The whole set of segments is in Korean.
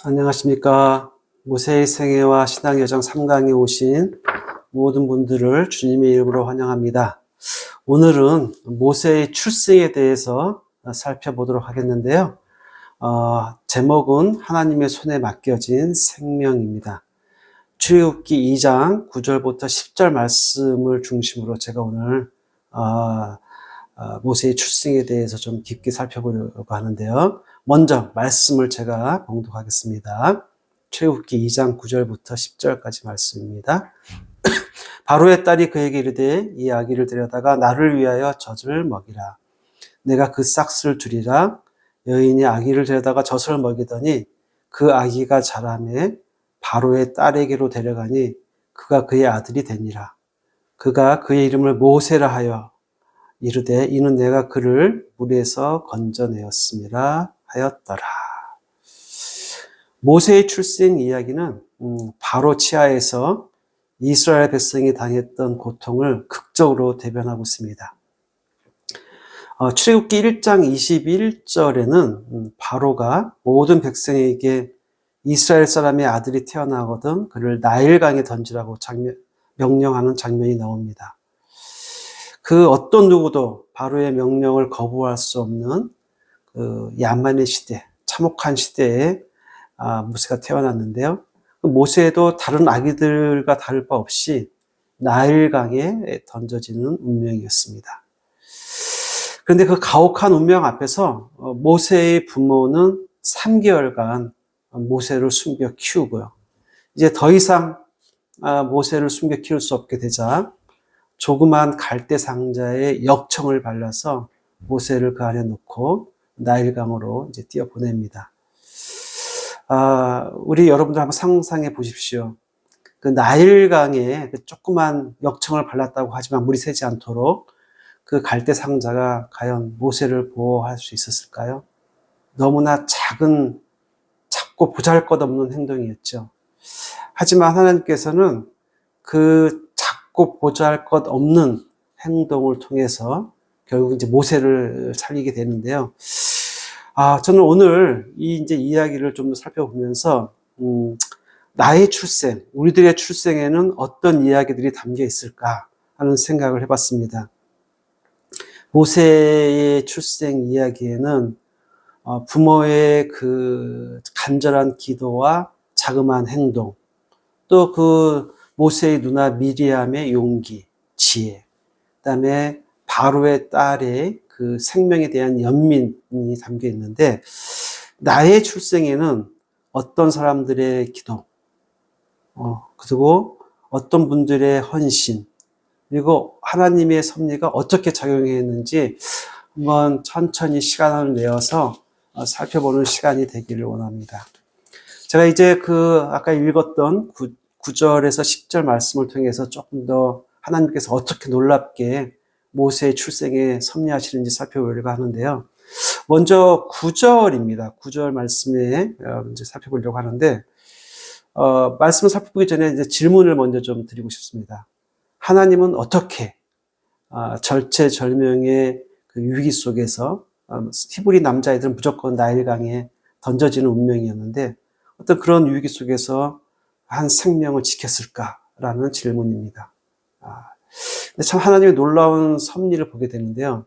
안녕하십니까. 모세의 생애와 신앙여정 3강에 오신 모든 분들을 주님의 이름으로 환영합니다. 오늘은 모세의 출생에 대해서 살펴보도록 하겠는데요. 제목은 하나님의 손에 맡겨진 생명입니다. 출애굽기 2장 9절부터 10절 말씀을 중심으로 제가 오늘 모세의 출생에 대해서 좀 깊게 살펴보려고 하는데요. 먼저 말씀을 제가 봉독하겠습니다. 출애굽기 2장 9절부터 10절까지 말씀입니다. 바로의 딸이 그에게 이르되 이 아기를 데려다가 나를 위하여 젖을 먹이라. 내가 그 싹스를 주리라. 여인이 아기를 데려다가 젖을 먹이더니 그 아기가 자라매 바로의 딸에게로 데려가니 그가 그의 아들이 되니라. 그가 그의 이름을 모세라 하여 이르되 이는 내가 그를 물에서 건져내었음이라 하였더라. 모세의 출생 이야기는 바로 치하에서 이스라엘 백성이 당했던 고통을 극적으로 대변하고 있습니다. 출애굽기 1장 21절에는 바로가 모든 백성에게 이스라엘 사람의 아들이 태어나거든 그를 나일강에 던지라고 명령하는 장면이 나옵니다. 그 어떤 누구도 바로의 명령을 거부할 수 없는 그 야만의 시대, 참혹한 시대에 모세가 태어났는데요. 모세도 다른 아기들과 다를 바 없이 나일강에 던져지는 운명이었습니다. 그런데 그 가혹한 운명 앞에서 모세의 부모는 3개월간 모세를 숨겨 키우고요. 이제 더 이상 모세를 숨겨 키울 수 없게 되자 조그만 갈대 상자에 역청을 발라서 모세를 그 안에 넣고 나일강으로 이제 띄어 보냅니다. 우리 여러분들 한번 상상해 보십시오. 그 나일강에 그 조그만 역청을 발랐다고 하지만 물이 새지 않도록 그 갈대 상자가 과연 모세를 보호할 수 있었을까요? 너무나 작고 보잘것없는 행동이었죠. 하지만 하나님께서는 그 작고 보잘것없는 행동을 통해서 결국 이제 모세를 살리게 되는데요. 저는 오늘 이제 이야기를 좀 살펴보면서 나의 출생, 우리들의 출생에는 어떤 이야기들이 담겨 있을까 하는 생각을 해봤습니다. 모세의 출생 이야기에는 부모의 그 간절한 기도와 자그마한 행동, 또 그 모세의 누나 미리암의 용기, 지혜, 그다음에 바로의 딸의 그 생명에 대한 연민이 담겨 있는데, 나의 출생에는 어떤 사람들의 기도, 그리고 어떤 분들의 헌신, 그리고 하나님의 섭리가 어떻게 작용했는지 한번 천천히 시간을 내어서 살펴보는 시간이 되기를 원합니다. 제가 이제 아까 읽었던 9절에서 10절 말씀을 통해서 조금 더 하나님께서 어떻게 놀랍게 모세의 출생에 섭리하시는지 살펴보려고 하는데요. 먼저 9절입니다. 9절 말씀에 이제 살펴보려고 하는데, 말씀을 살펴보기 전에 이제 질문을 먼저 좀 드리고 싶습니다. 하나님은 어떻게 절체절명의 그 위기 속에서 히브리 남자애들은 무조건 나일강에 던져지는 운명이었는데 어떤 그런 위기 속에서 한 생명을 지켰을까라는 질문입니다. 근데 참 하나님의 놀라운 섭리를 보게 되는데요.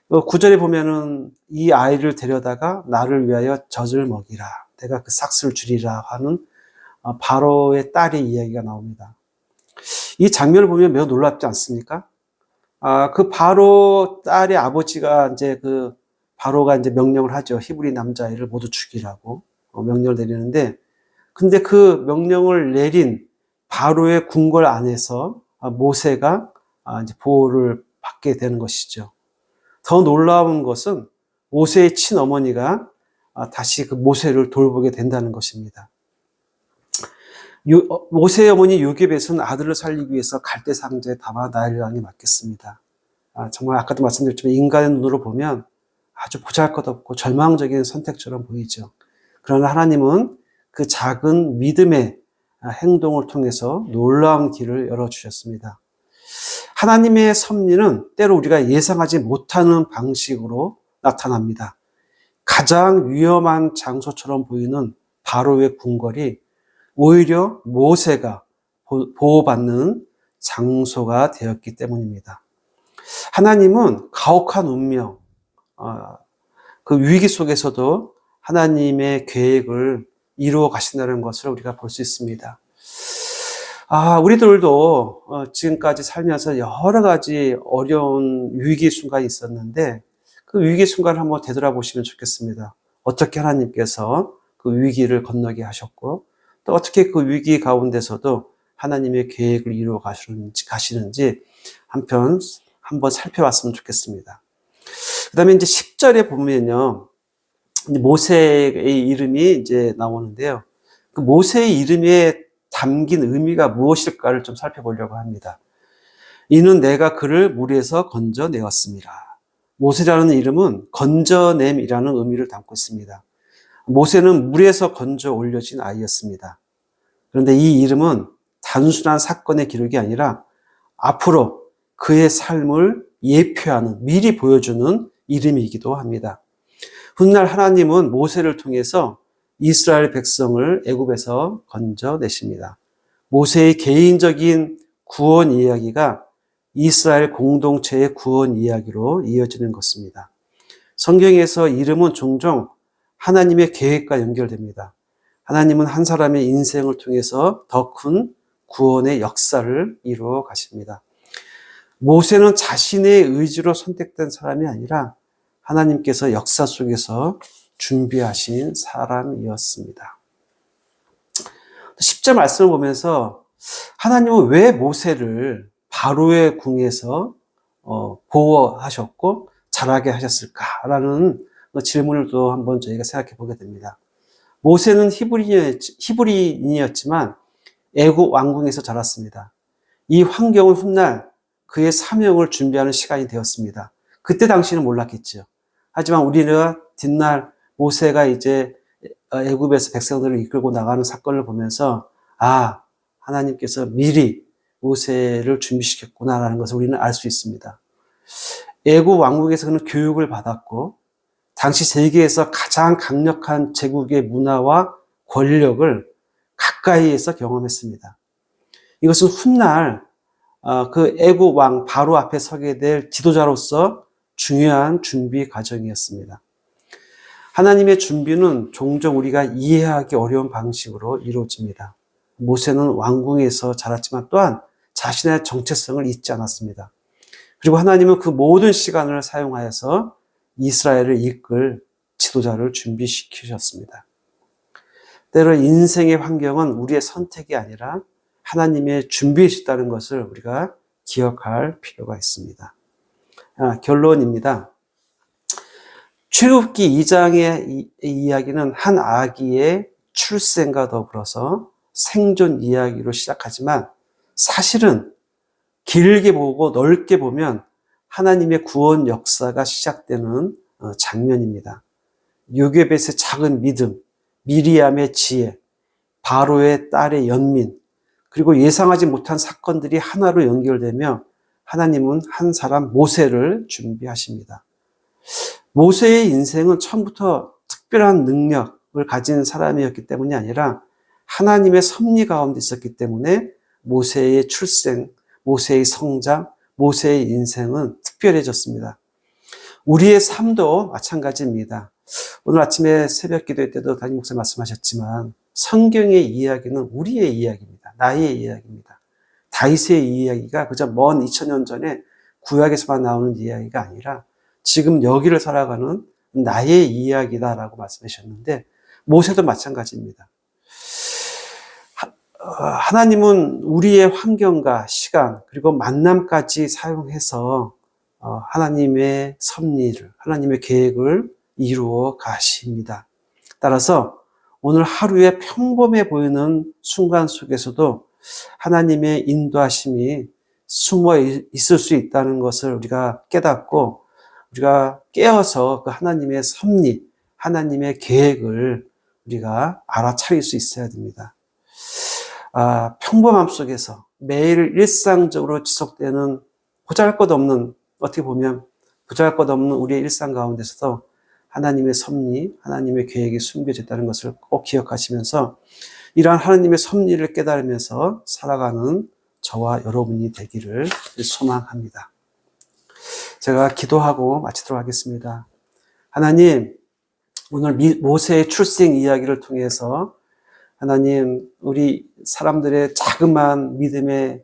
9절에 보면은 이 아이를 데려다가 나를 위하여 젖을 먹이라, 내가 그 싹스를 주리라 하는 바로의 딸의 이야기가 나옵니다. 이 장면을 보면 매우 놀랍지 않습니까? 그 바로 딸의 아버지가 이제 바로가 이제 명령을 하죠. 히브리 남자아이를 모두 죽이라고 명령을 내리는데, 근데 그 명령을 내린 바로의 궁궐 안에서 모세가 이제 보호를 받게 되는 것이죠. 더 놀라운 것은 모세의 친어머니가 다시 그 모세를 돌보게 된다는 것입니다. 모세의 어머니 요게벳은 아들을 살리기 위해서 갈대 상자에 담아 나일강에 맡겼습니다. 정말 아까도 말씀드렸지만 인간의 눈으로 보면 아주 보잘것없고 절망적인 선택처럼 보이죠. 그러나 하나님은 그 작은 믿음의 행동을 통해서 놀라운 길을 열어주셨습니다. 하나님의 섭리는 때로 우리가 예상하지 못하는 방식으로 나타납니다. 가장 위험한 장소처럼 보이는 바로의 궁궐이 오히려 모세가 보호받는 장소가 되었기 때문입니다. 하나님은 가혹한 운명, 그 위기 속에서도 하나님의 계획을 이루어 가신다는 것을 우리가 볼 수 있습니다. 우리들도 지금까지 살면서 여러 가지 어려운 위기 순간이 있었는데 그 위기 순간을 한번 되돌아보시면 좋겠습니다. 어떻게 하나님께서 그 위기를 건너게 하셨고 또 어떻게 그 위기 가운데서도 하나님의 계획을 이루어 가시는지 한번 살펴봤으면 좋겠습니다. 그 다음에 이제 10절에 보면요. 모세의 이름이 이제 나오는데요. 그 모세의 이름에 담긴 의미가 무엇일까를 좀 살펴보려고 합니다. 이는 내가 그를 물에서 건져내었습니다. 모세라는 이름은 건져냄이라는 의미를 담고 있습니다. 모세는 물에서 건져 올려진 아이였습니다. 그런데 이 이름은 단순한 사건의 기록이 아니라 앞으로 그의 삶을 예표하는, 미리 보여주는 이름이기도 합니다. 훗날 하나님은 모세를 통해서 이스라엘 백성을 애굽에서 건져내십니다. 모세의 개인적인 구원 이야기가 이스라엘 공동체의 구원 이야기로 이어지는 것입니다. 성경에서 이름은 종종 하나님의 계획과 연결됩니다. 하나님은 한 사람의 인생을 통해서 더 큰 구원의 역사를 이루어 가십니다. 모세는 자신의 의지로 선택된 사람이 아니라 하나님께서 역사 속에서 준비하신 사람이었습니다. 10절 말씀을 보면서 하나님은 왜 모세를 바로의 궁에서 보호하셨고 자라게 하셨을까라는 질문을 또 한번 저희가 생각해 보게 됩니다. 모세는 히브리인이었지만 애굽 왕궁에서 자랐습니다. 이 환경은 훗날 그의 사명을 준비하는 시간이 되었습니다. 그때 당시는 몰랐겠죠. 하지만 우리는 뒷날 모세가 이제 애굽에서 백성들을 이끌고 나가는 사건을 보면서 하나님께서 미리 모세를 준비시켰구나라는 것을 우리는 알 수 있습니다. 애굽 왕국에서 그는 교육을 받았고 당시 세계에서 가장 강력한 제국의 문화와 권력을 가까이에서 경험했습니다. 이것은 훗날 그 애굽 왕 바로 앞에 서게 될 지도자로서 중요한 준비 과정이었습니다. 하나님의 준비는 종종 우리가 이해하기 어려운 방식으로 이루어집니다. 모세는 왕궁에서 자랐지만 또한 자신의 정체성을 잊지 않았습니다. 그리고 하나님은 그 모든 시간을 사용하여서 이스라엘을 이끌 지도자를 준비시키셨습니다. 때로 인생의 환경은 우리의 선택이 아니라 하나님의 준비이시다는 것을 우리가 기억할 필요가 있습니다. 결론입니다. 출애굽기 2장의 이야기는 한 아기의 출생과 더불어서 생존 이야기로 시작하지만 사실은 길게 보고 넓게 보면 하나님의 구원 역사가 시작되는 장면입니다. 요게벳의 작은 믿음, 미리암의 지혜, 바로의 딸의 연민, 그리고 예상하지 못한 사건들이 하나로 연결되며 하나님은 한 사람 모세를 준비하십니다. 모세의 인생은 처음부터 특별한 능력을 가진 사람이었기 때문이 아니라 하나님의 섭리 가운데 있었기 때문에 모세의 출생, 모세의 성장, 모세의 인생은 특별해졌습니다. 우리의 삶도 마찬가지입니다. 오늘 아침에 새벽 기도회 때도 담임 목사님 말씀하셨지만 성경의 이야기는 우리의 이야기입니다. 나의 이야기입니다. 다윗의 이야기가 그저 먼 2000년 전에 구약에서만 나오는 이야기가 아니라 지금 여기를 살아가는 나의 이야기다라고 말씀하셨는데 모세도 마찬가지입니다. 하나님은 우리의 환경과 시간 그리고 만남까지 사용해서 하나님의 섭리를, 하나님의 계획을 이루어 가십니다. 따라서 오늘 하루에 평범해 보이는 순간 속에서도 하나님의 인도하심이 숨어 있을 수 있다는 것을 우리가 깨닫고 우리가 깨어서 그 하나님의 섭리, 하나님의 계획을 우리가 알아차릴 수 있어야 됩니다. 평범함 속에서 매일 일상적으로 지속되는 보잘것없는, 어떻게 보면 보잘것없는 우리의 일상 가운데서도 하나님의 섭리, 하나님의 계획이 숨겨져 있다는 것을 꼭 기억하시면서 이러한 하나님의 섭리를 깨달으면서 살아가는 저와 여러분이 되기를 소망합니다. 제가 기도하고 마치도록 하겠습니다. 하나님, 오늘 모세의 출생 이야기를 통해서 하나님, 우리 사람들의 자그마한 믿음의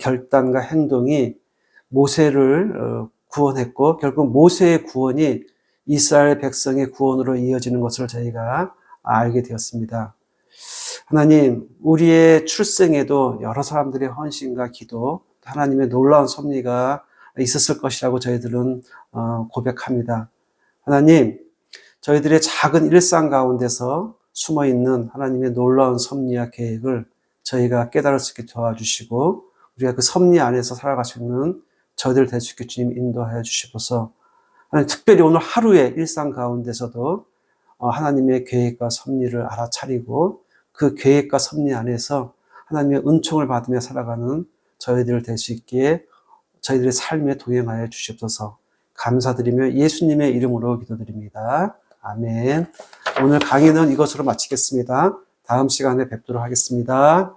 결단과 행동이 모세를 구원했고 결국 모세의 구원이 이스라엘 백성의 구원으로 이어지는 것을 저희가 알게 되었습니다. 하나님, 우리의 출생에도 여러 사람들의 헌신과 기도, 하나님의 놀라운 섭리가 있었을 것이라고 저희들은 고백합니다. 하나님, 저희들의 작은 일상 가운데서 숨어있는 하나님의 놀라운 섭리와 계획을 저희가 깨달을 수 있게 도와주시고 우리가 그 섭리 안에서 살아갈 수 있는 저희들 될 수 있게 주님 인도하여 주시고서 하나님, 특별히 오늘 하루의 일상 가운데서도 하나님의 계획과 섭리를 알아차리고 그 계획과 섭리 안에서 하나님의 은총을 받으며 살아가는 저희들 될 수 있기에 저희들의 삶에 동행하여 주시옵소서. 감사드리며 예수님의 이름으로 기도드립니다. 아멘. 오늘 강의는 이것으로 마치겠습니다. 다음 시간에 뵙도록 하겠습니다.